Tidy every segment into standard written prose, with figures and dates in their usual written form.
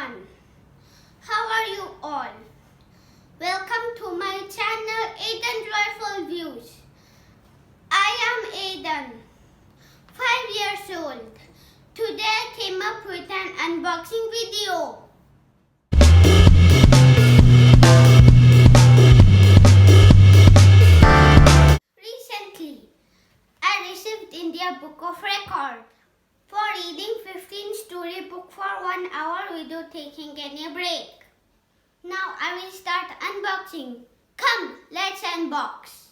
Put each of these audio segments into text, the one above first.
everyone. How are you all? Welcome to my channel Aden Joyful Views. I am Aden, 5 years old. Today I came up with an unboxing video. Recently, I received India Book of Record for reading 15 story book for 1 hour without taking any break. Now I will start unboxing. Come, let's unbox.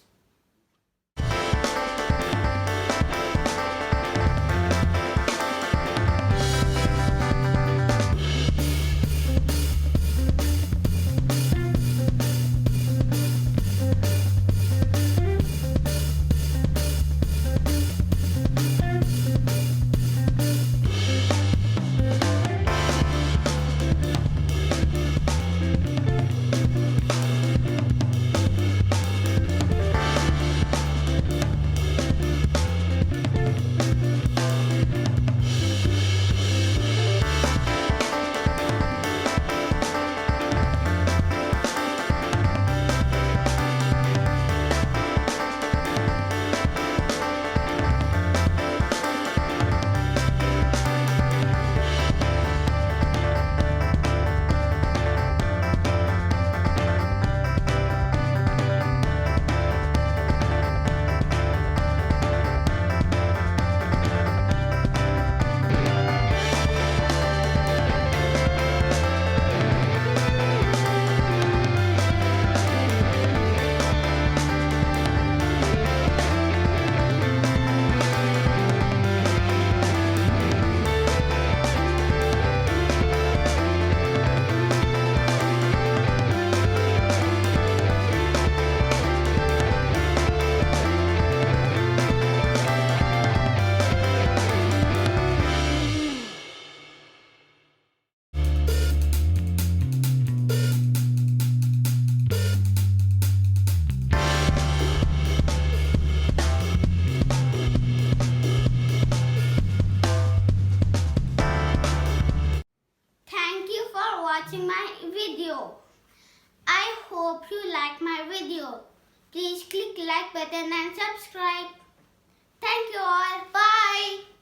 Thank you for watching my video. I hope you like my video. Please click like button and subscribe. Thank you all. Bye.